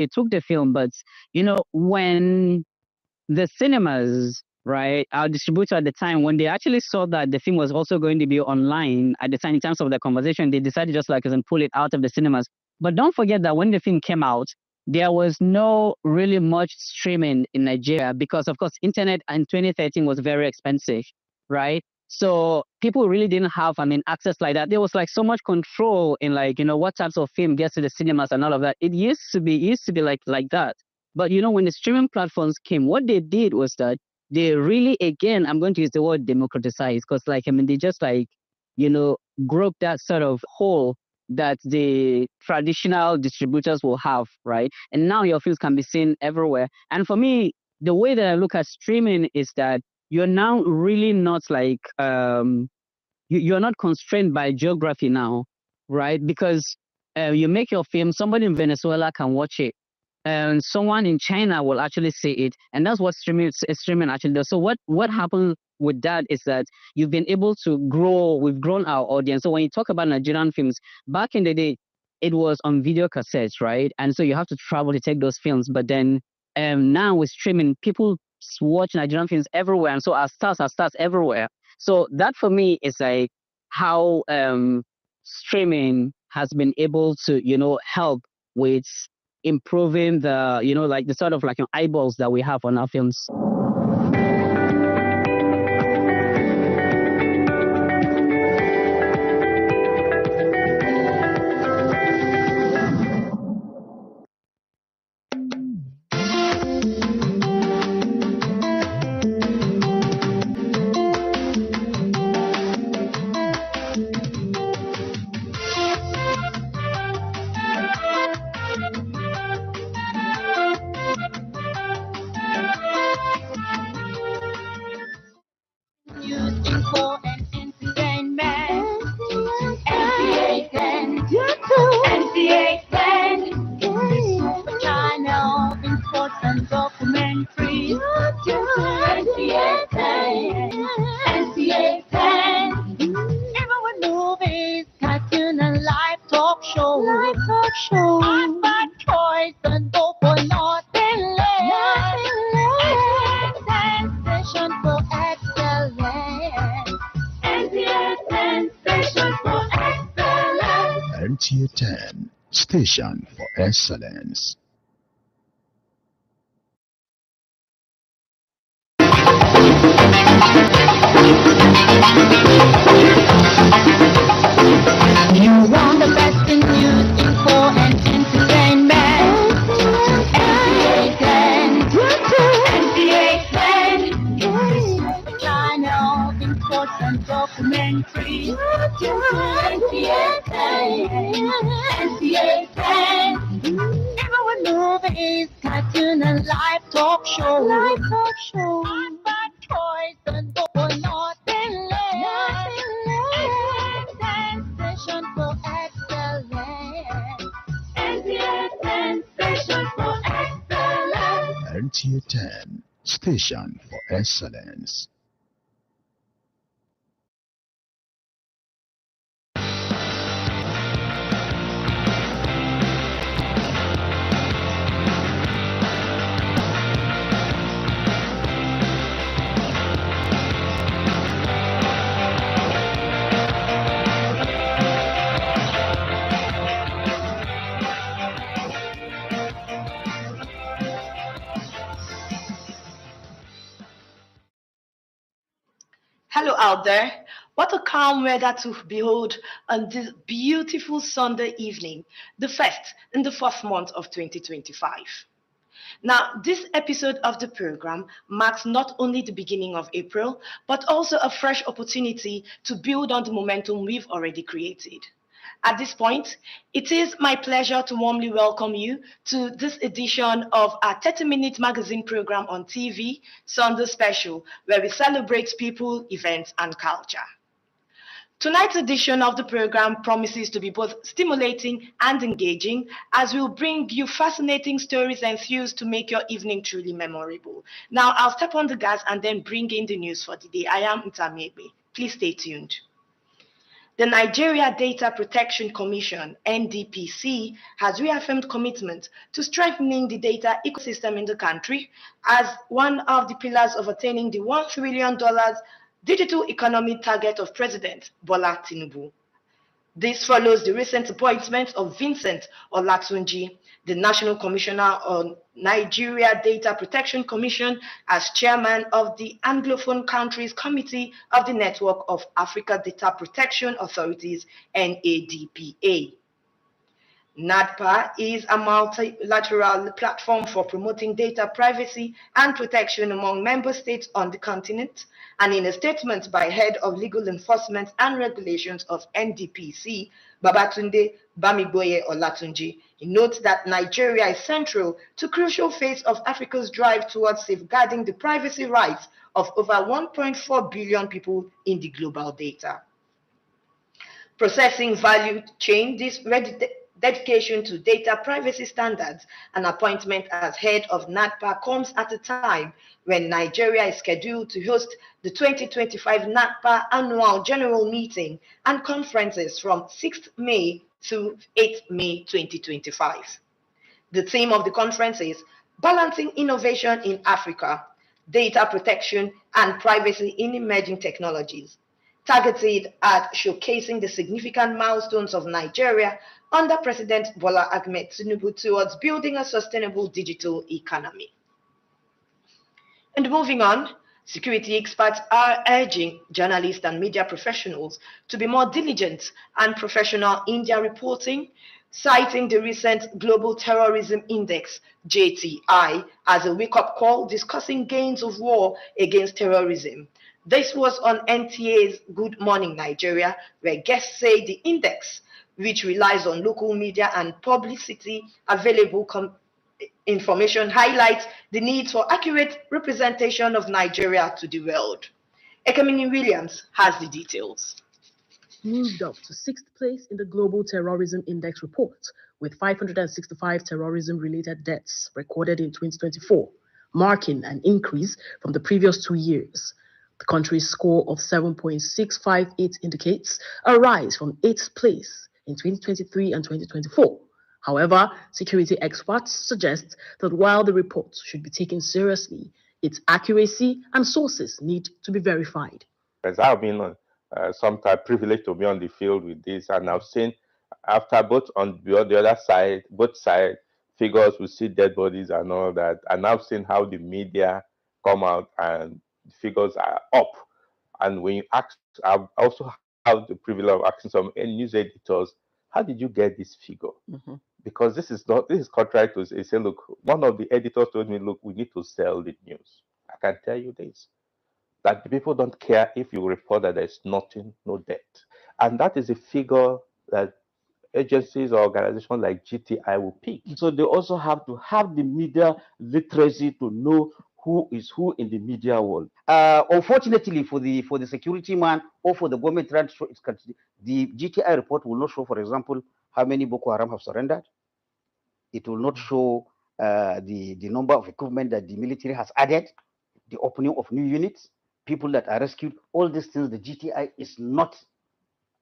he took the film, but when the cinemas, right, our distributor at the time, when they actually saw that the film was also going to be online at the time in terms of the conversation, they decided just like and pull it out of the cinemas. But don't forget that when the film came out, there was no really much streaming in Nigeria because, of course, internet in 2013 was very expensive, right? So people really didn't have, access like that. There was like so much control in what types of film gets to the cinemas and all of that. It used to be like that. But when the streaming platforms came, what they did was that they really, again, I'm going to use the word democratize because they just broke that sort of hole that the traditional distributors will have, right? And now your films can be seen everywhere. And for me, the way that I look at streaming is that you're now really not you're not constrained by geography now, right? Because you make your film, somebody in Venezuela can watch it, and someone in China will actually see it, and that's what streaming actually does. So what happened with that is that you've been able to grow. We've grown our audience. So when you talk about Nigerian films, back in the day, it was on video cassettes, right? And so you have to travel to take those films. But then now with streaming, people watch Nigerian films everywhere, and so our stars everywhere. So that for me is like how streaming has been able to help with improving the the sort of eyeballs that we have on our films. NTA 10, Station for Excellence. You want the best in news, info, and entertainment. NTA 10. NTA 10. Channel, imports, and documentaries. NTA 10. NTA 10. Even with movies, cartoon, and live talk show. Bad toys and for nothing less. Sensation for excellence. NTA 10, station for excellence. NTA 10, Station for Excellence. Hello out there. What a calm weather to behold on this beautiful Sunday evening, the first in the fourth month of 2025. Now, this episode of the program marks not only the beginning of April, but also a fresh opportunity to build on the momentum we've already created. At this point, it is my pleasure to warmly welcome you to this edition of our 30-minute magazine program on TV, Sunday Special, where we celebrate people, events, and culture. Tonight's edition of the program promises to be both stimulating and engaging, as we'll bring you fascinating stories and views to make your evening truly memorable. Now, I'll step on the gas and then bring in the news for the day. I am Ntamiebe. Please stay tuned. The Nigeria Data Protection Commission, NDPC, has reaffirmed commitment to strengthening the data ecosystem in the country as one of the pillars of attaining the $1 trillion digital economy target of President Bola Tinubu. This follows the recent appointment of Vincent Olatunji, the National Commissioner on Nigeria Data Protection Commission, as chairman of the Anglophone Countries Committee of the Network of Africa Data Protection Authorities, NADPA. NADPA is a multilateral platform for promoting data privacy and protection among member states on the continent, and in a statement by Head of Legal Enforcement and Regulations of NDPC, Babatunde Bamigboye Olatunji, he notes that Nigeria is central to crucial phase of Africa's drive towards safeguarding the privacy rights of over 1.4 billion people in the global data. Processing value chain, this dedication to data privacy standards and appointment as head of NADPA comes at a time when Nigeria is scheduled to host the 2025 NADPA Annual General Meeting and conferences from 6th May to 8th May 2025. The theme of the conference is Balancing Innovation in Africa, Data Protection and Privacy in Emerging Technologies, targeted at showcasing the significant milestones of Nigeria under President Bola Ahmed Tinubu towards building a sustainable digital economy. And moving on, security experts are urging journalists and media professionals to be more diligent and professional in their reporting, citing the recent Global Terrorism Index, JTI, as a wake-up call discussing gains of war against terrorism. This was on NTA's Good Morning Nigeria, where guests say the index, which relies on local media and publicity available information, highlights the need for accurate representation of Nigeria to the world. Ekemini Williams has the details. Moved up to 6th place in the Global Terrorism Index report, with 565 terrorism-related deaths recorded in 2024, marking an increase from the previous 2 years. The country's score of 7.658 indicates a rise from 8th place in 2023 and 2024. However, security experts suggest that while the report should be taken seriously, its accuracy and sources need to be verified. As I've been sometimes privileged to be on the field with this, and I've seen after both on the other side, both sides, figures we see dead bodies and all that, and I've seen how the media come out and the figures are up. And when you ask, I've also had the privilege of asking some news editors, how did you get this figure? Because this is contrary to say, look, one of the editors told me, look, we need to sell the news. I can tell you this, that the people don't care if you report that there's nothing, no debt. And that is a figure that agencies or organizations like GTI will pick. So they also have to have the media literacy to know who is who in the media world. Unfortunately for the security man or for the government trying to show its country, the GTI report will not show, for example, how many Boko Haram have surrendered. It will not show the number of equipment that the military has added, the opening of new units, people that are rescued. All these things, the GTI is not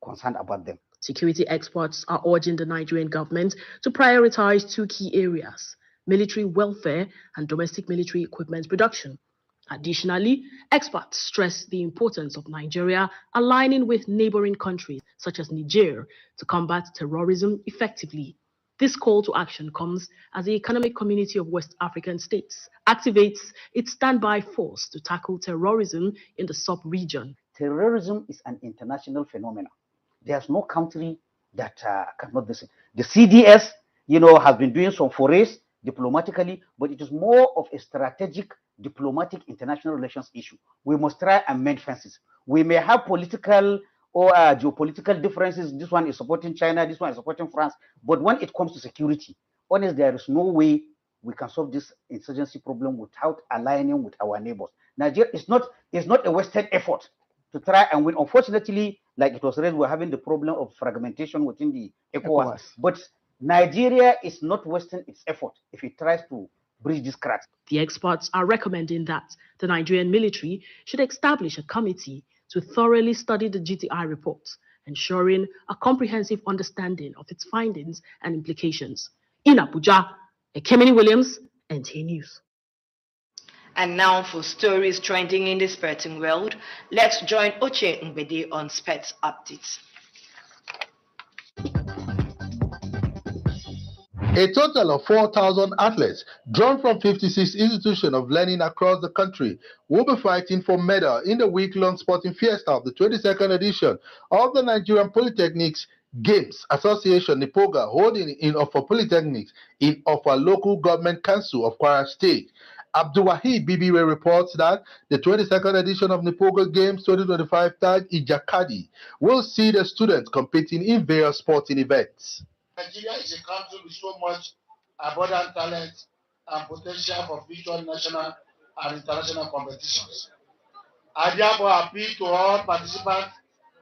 concerned about them. Security experts are urging the Nigerian government to prioritize 2 key areas: military welfare and domestic military equipment production. Additionally, experts stress the importance of Nigeria aligning with neighboring countries such as Niger to combat terrorism effectively. This call to action comes as the Economic Community of West African States activates its standby force to tackle terrorism in the sub-region. Terrorism is an international phenomenon. There's no country that cannot do it. The CDS, has been doing some forays diplomatically, but it is more of a strategic, diplomatic, international relations issue. We must try and mend fences. We may have political or geopolitical differences. This one is supporting China, this one is supporting France. But when it comes to security, honestly, there is no way we can solve this insurgency problem without aligning with our neighbors. Nigeria is not a Western effort to try and win. Unfortunately, like it was raised, we're having the problem of fragmentation within the ECOWAS. But Nigeria is not wasting its effort if it tries to bridge these cracks. The experts are recommending that the Nigerian military should establish a committee to thoroughly study the GTI report ensuring a comprehensive understanding of its findings and implications. In Abuja, Ekemini Williams, NTA News. And now for stories trending in the sporting world, let's join Oche Ngbede on Sports Updates. A total of 4,000 athletes drawn from 56 institutions of learning across the country will be fighting for medal in the week-long sporting fiesta of the 22nd edition of the Nigerian Polytechnics Games Association NIPOGA, holding in Offa Polytechnics in Offa Local Government Council of Kwara State. Abdulwahid Bibiwe reports that the 22nd edition of NIPOGA Games 2025 tag Ijakadi will see the students competing in various sporting events. Nigeria is a country with so much abundant talent and potential for future national and international competitions. I therefore appeal to all participants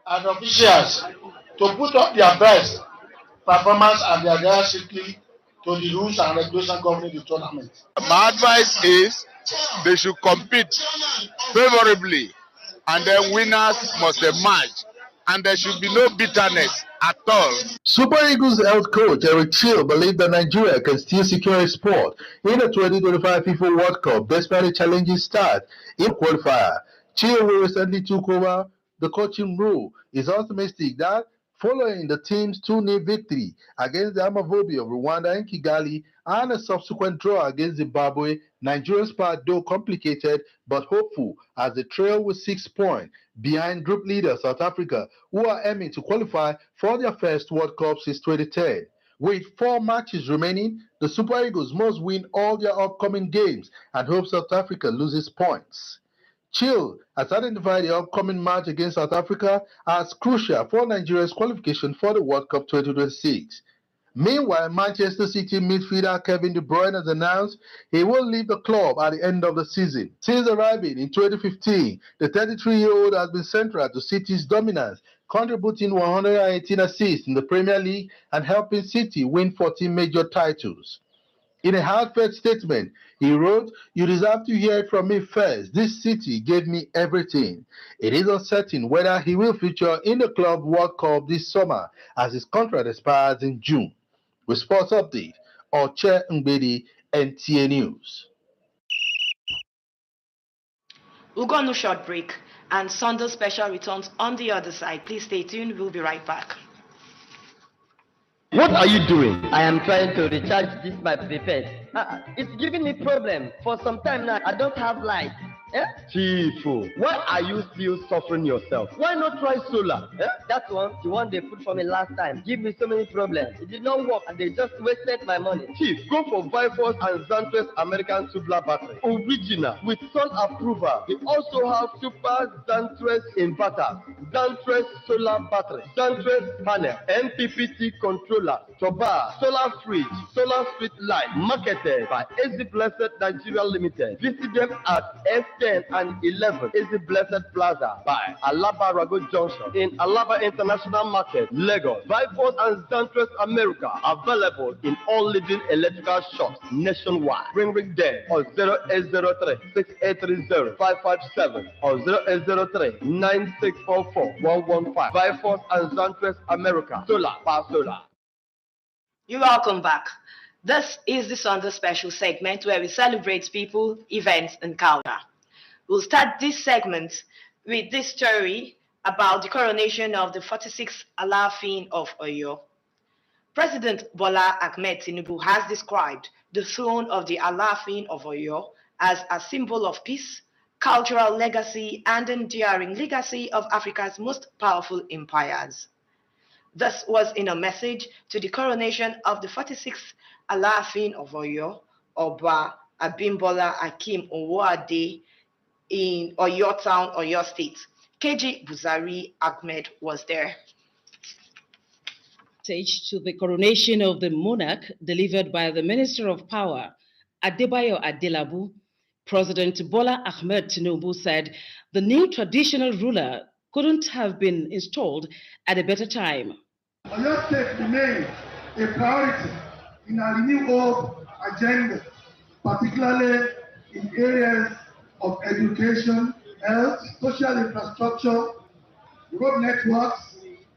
and officials to put up their best performance and adhere strictly to the rules and regulations governing the tournament. My advice is they should compete favorably, and then winners must emerge, and there should be no bitterness at all. Super Eagles health coach Eric Chill believes that Nigeria can still secure a spot in the 2025 FIFA World Cup despite a challenging start in qualifier. Chill, who recently took over the coaching role, is optimistic that following the team's 2-0 victory against the Amavubi of Rwanda in Kigali and a subsequent draw against Zimbabwe, Nigeria's path, though complicated but hopeful, as they trail with 6 points behind group leader South Africa, who are aiming to qualify for their first World Cup since 2010. With 4 matches remaining, the Super Eagles must win all their upcoming games and hope South Africa loses points. Chill has identified the upcoming match against South Africa as crucial for Nigeria's qualification for the World Cup 2026. Meanwhile, Manchester City midfielder Kevin De Bruyne has announced he will leave the club at the end of the season. Since arriving in 2015, the 33-year-old has been central to City's dominance, contributing 118 assists in the Premier League and helping City win 14 major titles. In a heartfelt statement, he wrote, "You deserve to hear it from me first. This city gave me everything." It is uncertain whether he will feature in the Club World Cup this summer as his contract expires in June. With Sports Update, Oche Ngbedi, NTA News. We'll go on a short break, and Sunday Special returns on the other side. Please stay tuned. We'll be right back. What are you doing? I am trying to recharge this my prepaid. It's giving me problem. For some time now, I don't have light. Chifu, why are you still suffering yourself? Why not try solar? That one, the one they put for me last time, give me so many problems. It did not work and they just wasted my money. Chief, go for Vifos and Zantres American Tubular Battery. Original, with sun approval. We also have Super Zantres inverter, Zantres solar battery, Zantres panel, MPPT controller, Tobar, solar fridge, solar street light, marketed by Easy Blessed Nigeria Limited. Visit them at S10 and 11 Easy Blessed Plaza by Alaba Rago Junction in Alaba International Market, Lagos. Vifos and Zantres America available in all leading electrical shops nationwide. Ring them on 0803 6830 557 or 0803 9644 115. Vifos and Zantres America. Solar, power solar. You're welcome back. This is the Sunday Special segment where we celebrate people, events, and culture. We'll start this segment with this story about the coronation of the 46th Alaafin of Oyo. President Bola Ahmed Tinubu has described the throne of the Alaafin of Oyo as a symbol of peace, cultural legacy, and enduring legacy of Africa's most powerful empires. This was in a message to the coronation of the 46th Alaafin of Oyo, Oba Abimbola Akim Owoade, in Oyo Town, Oyo State. KG Buzari Ahmed was there. Message to the coronation of the monarch delivered by the Minister of Power, Adebayo Adelabu, President Bola Ahmed Tinubu said the new traditional ruler couldn't have been installed at a better time. Oyo State remains a priority in our renewed hope agenda, particularly in areas of education, health, social infrastructure, road networks,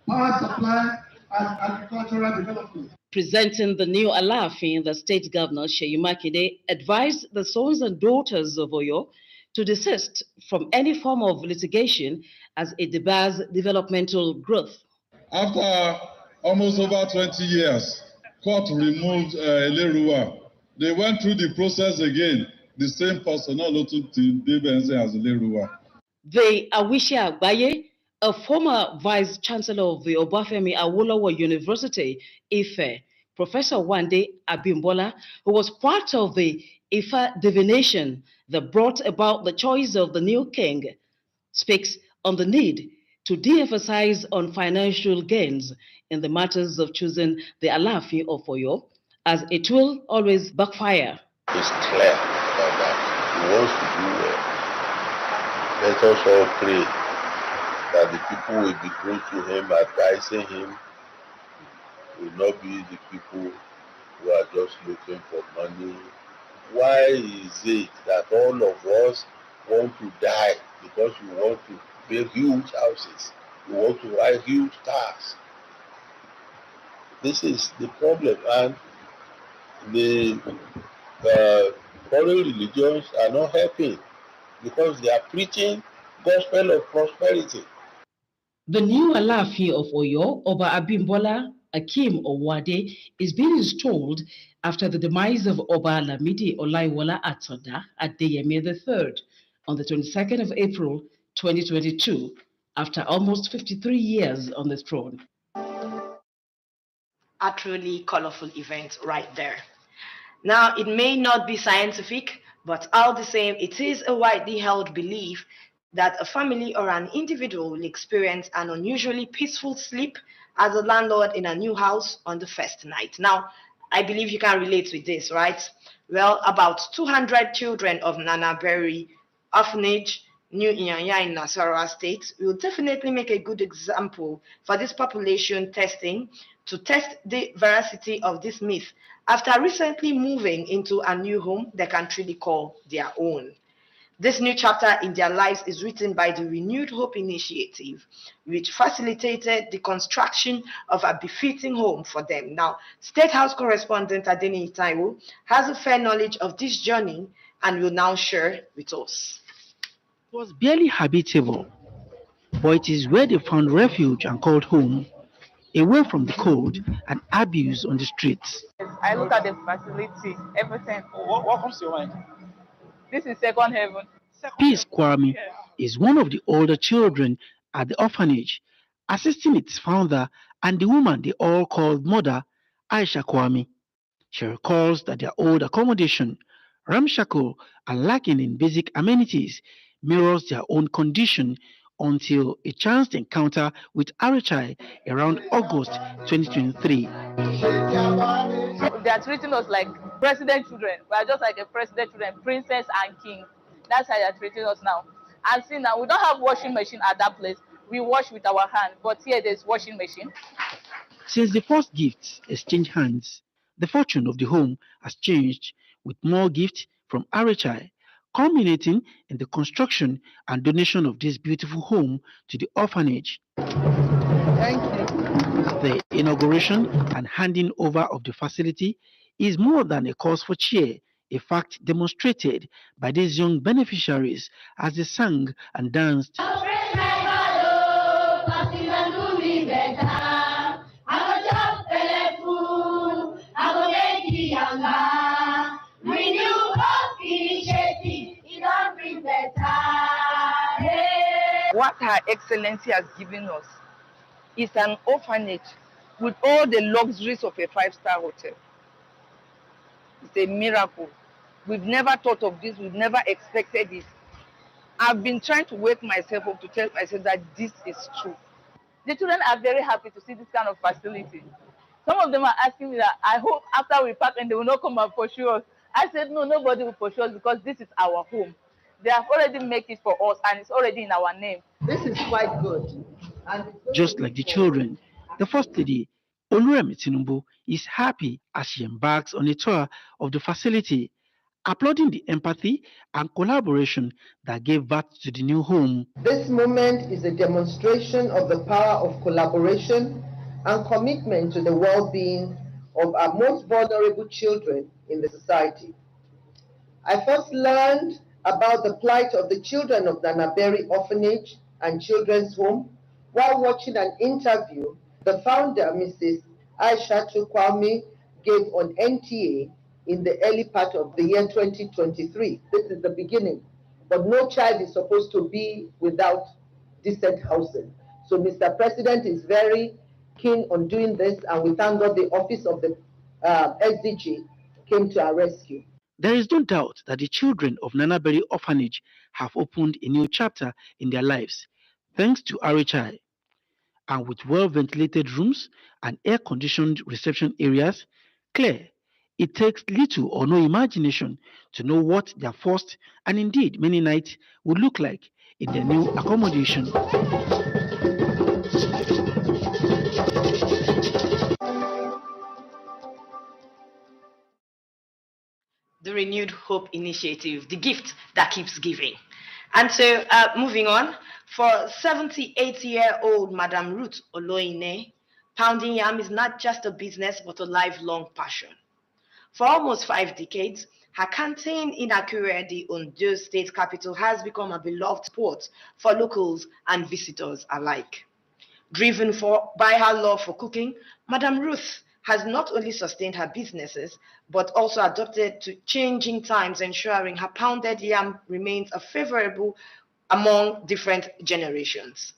power supply, and agricultural development. Presenting the new Alaafin, the state governor, Seyi Makinde, advised the sons and daughters of Oyo to desist from any form of litigation as it debars developmental growth. After almost over 20 years, court removed Eleruwa. They went through the process again. The same person, not Lotuti Debense as Eleruwa. The Awishi Agbaye, a former vice chancellor of the Obafemi Awolowo University, Ife, Professor Wande Abimbola, who was part of the Ifa divination that brought about the choice of the new king, speaks on the need to de-emphasize on financial gains in the matters of choosing the Alaafin of Oyo, as it will always backfire. It's clear that he wants to do well. Let us all pray that the people will be good to him, advising him, will not be the people who are just looking for money. Why is it that all of us want to die because we want to build huge houses, we want to ride huge cars? This is the problem, and the foreign religions are not helping because they are preaching gospel of prosperity. The new Alaafin of Oyo, Oba Abimbola Akim Owade, is being installed after the demise of Oba Lamidi Olaiwola Atonda at Deyemi III on the 22nd of April 2022, after almost 53 years on the throne. A truly colorful event right there. Now, it may not be scientific, but all the same, it is a widely held belief that a family or an individual will experience an unusually peaceful sleep as a landlord in a new house on the first night. Now, I believe you can relate with this, right? Well, about 200 children of Nana Berry Orphanage, New Inyanya in Nasarawa State, will definitely make a good example for this population testing to test the veracity of this myth after recently moving into a new home they can truly call their own. This new chapter in their lives is written by the Renewed Hope Initiative, which facilitated the construction of a befitting home for them. Now, State House correspondent Adeni Itaiwo has a fair knowledge of this journey and will now share with us. It was barely habitable, but it is where they found refuge and called home, away from the cold and abuse on the streets. I look at the facility, everything. What comes to your mind? This is second heaven. Peace Kwame is one of the older children at the orphanage, assisting its founder and the woman they all called Mother, Aisha Kwame. She recalls that their old accommodation, ramshackle and lacking in basic amenities, mirrors their own condition until a chance encounter with Arachai around August 2023. They are treating us like president children. We are just like a president children, princess and king. That's how they are treating us now. And see now, we don't have washing machine at that place. We wash with our hand, but here there's washing machine. Since the first gifts exchanged hands, the fortune of the home has changed, with more gifts from Arachai, culminating in the construction and donation of this beautiful home to the orphanage. Thank you. The inauguration and handing over of the facility is more than a cause for cheer, a fact demonstrated by these young beneficiaries as they sang and danced. What Her Excellency has given us is an orphanage with all the luxuries of a five-star hotel. It's a miracle. We've never thought of this. We've never expected this. I've been trying to wake myself up to tell myself that this is true. The children are very happy to see this kind of facility. Some of them are asking me that I hope after we pack and they will not come and pursue us. I said, no, nobody will pursue us because this is our home. They have already made it for us and it's already in our name. This is quite good. Just like the children, the First Lady, Oluremi Tinubu, is happy as she embarks on a tour of the facility, applauding the empathy and collaboration that gave birth to the new home. This moment is a demonstration of the power of collaboration and commitment to the well-being of our most vulnerable children in the society. I first learned about the plight of the children of Nanaberi Orphanage and Children's Home while watching an interview the founder, Mrs. Aisha Kwame, gave on NTA in the early part of the year 2023. This is the beginning. But no child is supposed to be without decent housing. So Mr. President is very keen on doing this, and we thank God the office of the SDG came to our rescue. There is no doubt that the children of Nanaberi Orphanage have opened a new chapter in their lives, thanks to RHI. And with well-ventilated rooms and air-conditioned reception areas, clear, it takes little or no imagination to know what their first and indeed many nights would look like in their new accommodation. The Renewed Hope Initiative, the gift that keeps giving. And so, moving on, for 78-year-old Madam Ruth Oloine, pounding yam is not just a business but a lifelong passion. For almost 5 decades, her canteen in Akure, the Ondo State capital, has become a beloved spot for locals and visitors alike. Driven by her love for cooking, Madam Ruth has not only sustained her businesses, but also adapted to changing times, ensuring her pounded yam remains a favorable among different generations.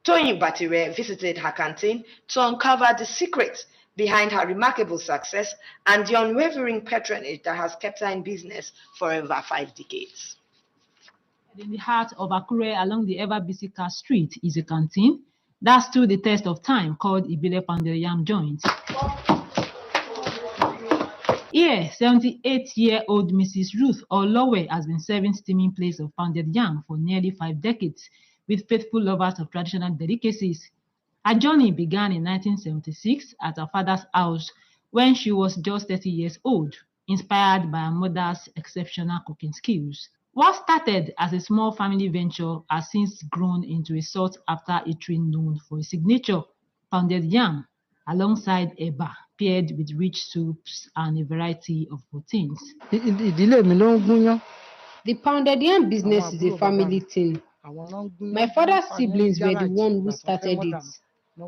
Tony Batire visited her canteen to uncover the secrets behind her remarkable success and the unwavering patronage that has kept her in business for over 5 decades. In the heart of Akure, along the ever-busy Car Street, is a canteen that stood the test of time called Ibile Pounded Yam Joint. Here, 78-year-old Mrs. Ruth Olowe has been serving steaming plates of pounded yam for nearly 5 decades with faithful lovers of traditional delicacies. Her journey began in 1976 at her father's house when she was just 30 years old, inspired by her mother's exceptional cooking skills. What started as a small family venture has since grown into a sought-after eatery known for its signature pounded yam, alongside eba, paired with rich soups and a variety of proteins. The pounded yam business is a family thing. My father's siblings were the one who started it,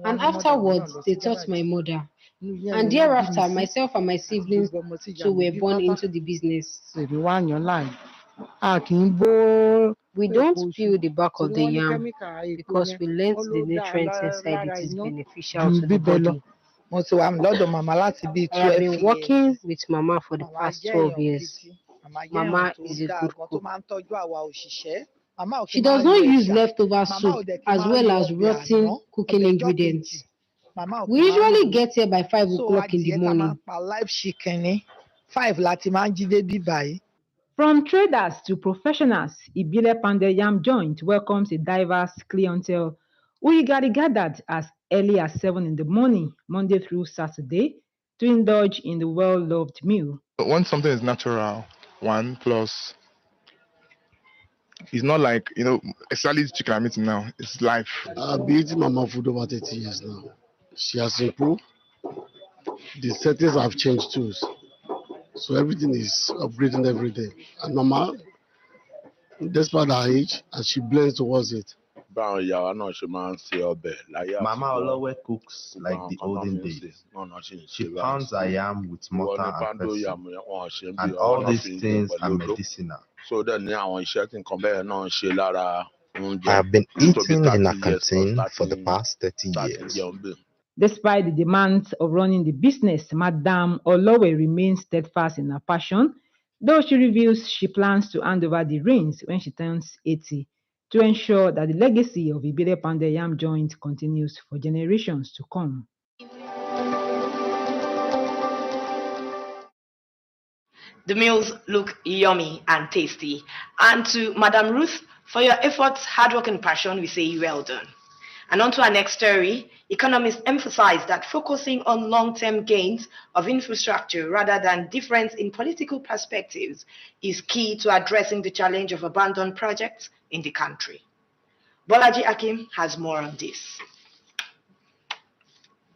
and afterwards they taught my mother. And thereafter, myself and my siblings too were born into the business. We don't peel the back of the yam because we learned the nutrients inside it is beneficial to the body. I have been working with Mama for the past 12 years. Mama is a good cook. She does not use leftover soup as well as rotten cooking ingredients. We usually get here by 5 o'clock in the morning. From traders to professionals, Ibile Pounded Yam Joint welcomes a diverse clientele who eagerly gathered as early as 7 in the morning, Monday through Saturday, to indulge in the well-loved meal. When something is natural, plus it's not like, especially chicken and meat now, it's life. I've been eating Mama food over 30 years now. She has improved. The settings have changed too. So everything is upgrading every day. And Mama, despite her age, and she blends towards it. Mama always cooks like the olden days. She pounds her yam with mortar and pestle, and all these things are medicinal. I have been eating in a canteen for the past 30 years. Despite the demands of running the business, Madame Olowe remains steadfast in her passion, though she reveals she plans to hand over the reins when she turns 80 to ensure that the legacy of Ibile Pounded Yam Joint continues for generations to come. The meals look yummy and tasty. And to Madam Ruth, for your efforts, hard work and passion, we say well done. And on to our next story, economists emphasize that focusing on long-term gains of infrastructure rather than difference in political perspectives is key to addressing the challenge of abandoned projects in the country. Bolaji Akim has more on this.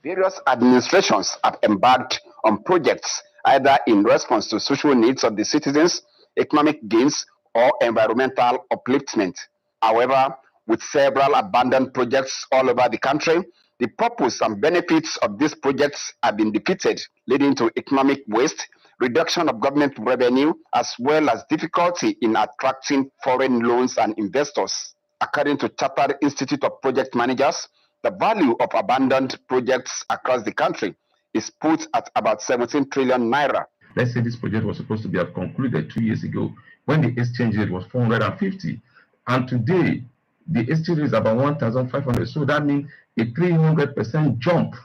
Various administrations have embarked on projects either in response to social needs of the citizens, economic gains, or environmental upliftment. However, with several abandoned projects all over the country, the purpose and benefits of these projects have been defeated, leading to economic waste, reduction of government revenue, as well as difficulty in attracting foreign loans and investors. According to Chartered Institute of Project Managers, the value of abandoned projects across the country is put at about 17 trillion naira. Let's say this project was supposed to be concluded 2 years ago when the exchange rate was 450, and today the exchange rate is about 1,500. So that means a 300% jump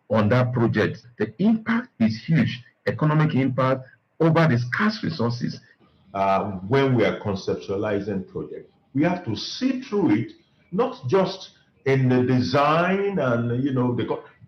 on that project. The impact is huge, economic impact over the scarce resources. When we are conceptualizing projects, we have to see through it, not just in the design and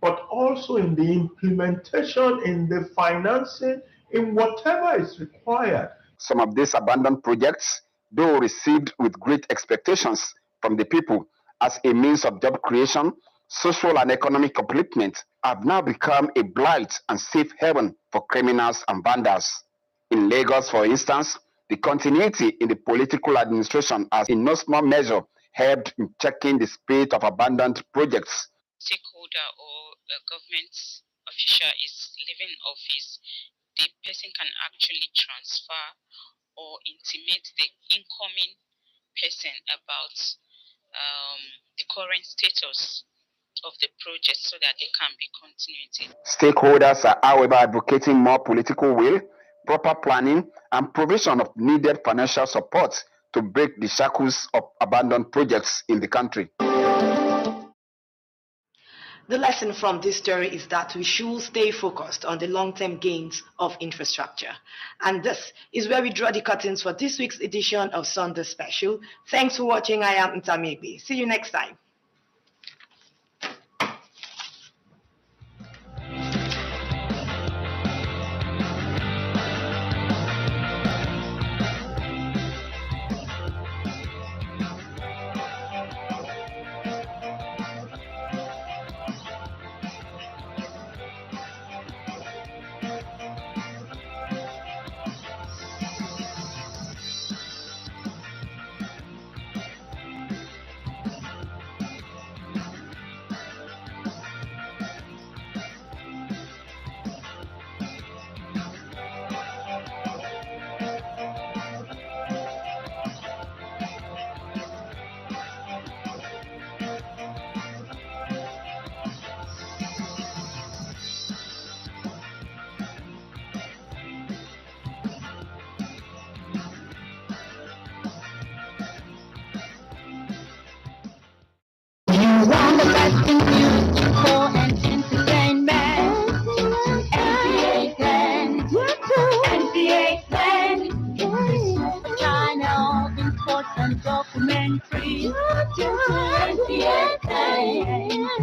but also in the implementation, in the financing, in whatever is required. Some of these abandoned projects, though received with great expectations from the people as a means of job creation, social and economic upliftment, have now become a blight and safe haven for criminals and vandals. In Lagos, for instance, the continuity in the political administration has in no small measure helped in checking the spate of abandoned projects. Stakeholder or government official is leaving office, the person can actually transfer or intimate the incoming person about the current status of the project so that there can be continuity. Stakeholders are, however, advocating more political will, proper planning, and provision of needed financial support to break the shackles of abandoned projects in the country. The lesson from this story is that we should stay focused on the long-term gains of infrastructure. And this is where we draw the curtains for this week's edition of Sunday Special. Thanks for watching. I am Ntamegbe. See you next time. Want the best in musical and entertainment. NCA Plan. NCA Plan. It's the channel in sports and documentaries. NCA Plan.